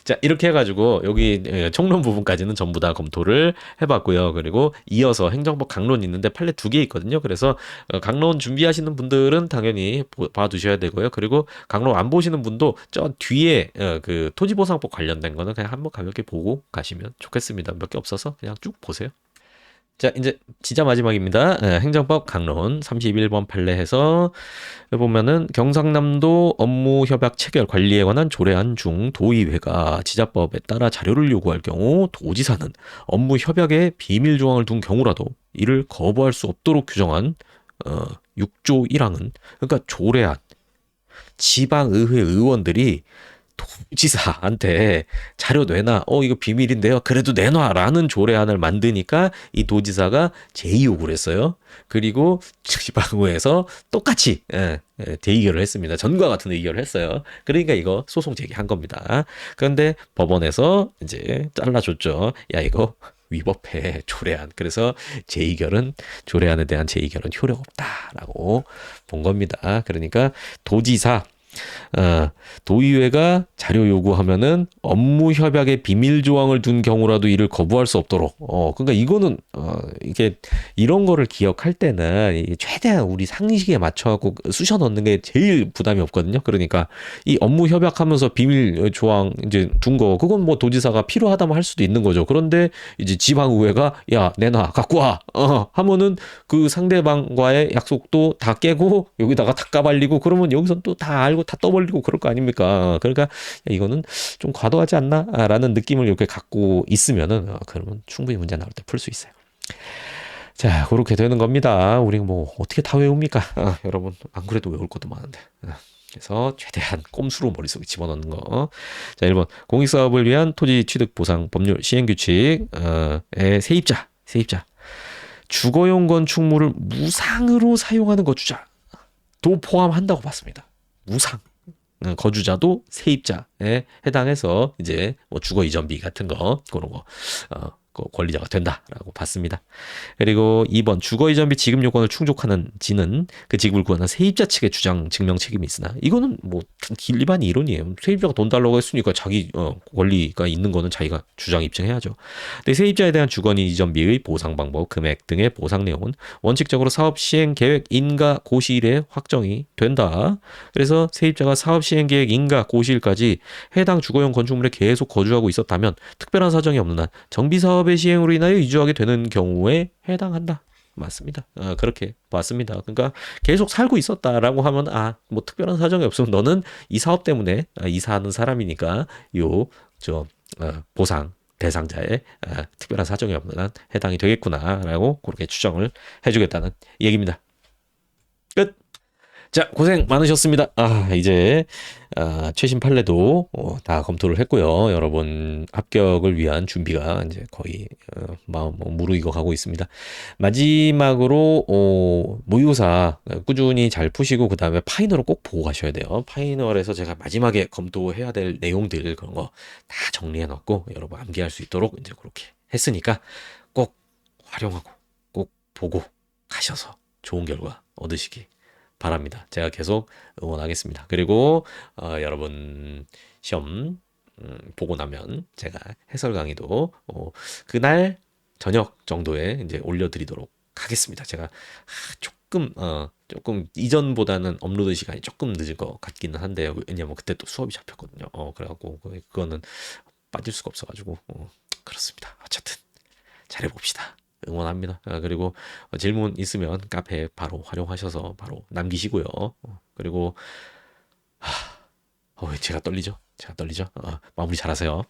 자, 이렇게 해가지고 여기 총론 부분까지는 전부 다 검토를 해봤고요. 그리고 이어서 행정법 강론 있는데 판례 2개 있거든요. 그래서 강론 준비하시는 분들은 당연히 봐두셔야 되고요. 그리고 강론 안 보시는 분도 저 뒤에 그 토지보상법 관련된 거는 그냥 한번 가볍게 보고 가시면 좋겠습니다. 몇 개 없어서 그냥 쭉 보세요. 자, 이제 진짜 마지막입니다. 행정법 강론 31번 판례에서 보면은 경상남도 업무협약 체결 관리에 관한 조례안 중 도의회가 지자법에 따라 자료를 요구할 경우 도지사는 업무협약에 비밀 조항을 둔 경우라도 이를 거부할 수 없도록 규정한 6조 1항은 그러니까 조례안 지방의회 의원들이 도지사한테 자료 내놔. 이거 비밀인데요. 그래도 내놔라는 조례안을 만드니까 이 도지사가 제의 요구를 했어요. 그리고 지방의회에서 똑같이 대의결을 했습니다. 전과 같은 의결을 했어요. 그러니까 이거 소송 제기한 겁니다. 그런데 법원에서 이제 잘라줬죠. 야 이거 위법해 조례안. 그래서 조례안에 대한 제의결은 효력 없다라고 본 겁니다. 그러니까 도지사 도의회가 자료 요구하면은 업무 협약에 비밀 조항을 둔 경우라도 이를 거부할 수 없도록. 그러니까 이거는 이게 이런 거를 기억할 때는 최대한 우리 상식에 맞춰갖고 쑤셔 넣는 게 제일 부담이 없거든요. 그러니까 이 업무 협약하면서 비밀 조항 이제 둔 거 그건 뭐 도지사가 필요하다면 할 수도 있는 거죠. 그런데 이제 지방의회가 야 내놔 갖고 와 하면은 그 상대방과의 약속도 다 깨고 여기다가 다 까발리고 그러면 여기서 또 다 알고 다 떠벌리고 그럴 거 아닙니까? 그러니까 이거는 좀 과도하지 않나라는 느낌을 이렇게 갖고 있으면은 그러면 충분히 문제 나올 때 풀 수 있어요. 자, 그렇게 되는 겁니다. 우리 뭐 어떻게 다 외웁니까? 여러분 안 그래도 외울 것도 많은데. 그래서 최대한 꼼수로 머릿속에 집어넣는 거. 자, 1번 공익사업을 위한 토지 취득 보상 법률 시행규칙의 세입자 주거용 건축물을 무상으로 사용하는 거주자도 포함한다고 봤습니다. 무상. 거주자도 세입자에 해당해서 이제 뭐 주거 이전비 같은 거 그런 거 권리자가 된다라고 봤습니다. 그리고 2번 주거 이전비 지급 요건을 충족하는 지는 그 지급을 구하는 세입자 측의 주장 증명 책임이 있으나 이거는 뭐 일반 이론이에요. 세입자가 돈 달라고 했으니까 자기 권리가 있는 거는 자기가 주장 입증해야죠. 근데 세입자에 대한 주거인 이전비의 보상 방법, 금액 등의 보상 내용은 원칙적으로 사업 시행 계획 인가 고시일에 확정이 된다. 그래서 세입자가 사업 시행 계획 인가 고시일까지 해당 주거용 건축물에 계속 거주하고 있었다면 특별한 사정이 없는 한 정비 사업의 시행으로 인하여 이주하게 되는 경우에 해당한다. 맞습니다. 그렇게 봤습니다. 그러니까 계속 살고 있었다라고 하면 뭐 특별한 사정이 없으면 너는 이 사업 때문에 이사하는 사람이니까 보상 대상자의 특별한 사정이 없는 한 해당이 되겠구나라고 그렇게 추정을 해주겠다는 얘기입니다. 끝. 자, 고생 많으셨습니다. 이제 최신 판례도 다 검토를 했고요. 여러분 합격을 위한 준비가 이제 거의 마음 무르익어 가고 있습니다. 마지막으로 모의고사 꾸준히 잘 푸시고 그다음에 파이널을 꼭 보고 가셔야 돼요. 파이널에서 제가 마지막에 검토해야 될 내용들 그런 거 다 정리해 놨고 여러분 암기할 수 있도록 이제 그렇게 했으니까 꼭 활용하고 꼭 보고 가셔서 좋은 결과 얻으시기 바랍니다. 제가 계속 응원하겠습니다. 그리고 여러분 시험 보고 나면 제가 해설 강의도 그날 저녁 정도에 이제 올려드리도록 하겠습니다. 제가 조금 이전보다는 업로드 시간이 조금 늦을 것 같기는 한데요. 왜냐면 그때 또 수업이 잡혔거든요. 그래갖고 그거는 빠질 수가 없어가지고 그렇습니다. 어쨌든 잘해봅시다. 응원합니다. 그리고 질문 있으면 카페 바로 활용하셔서 바로 남기시고요. 그리고 제가 떨리죠? 마무리 잘하세요.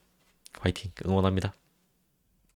화이팅! 응원합니다.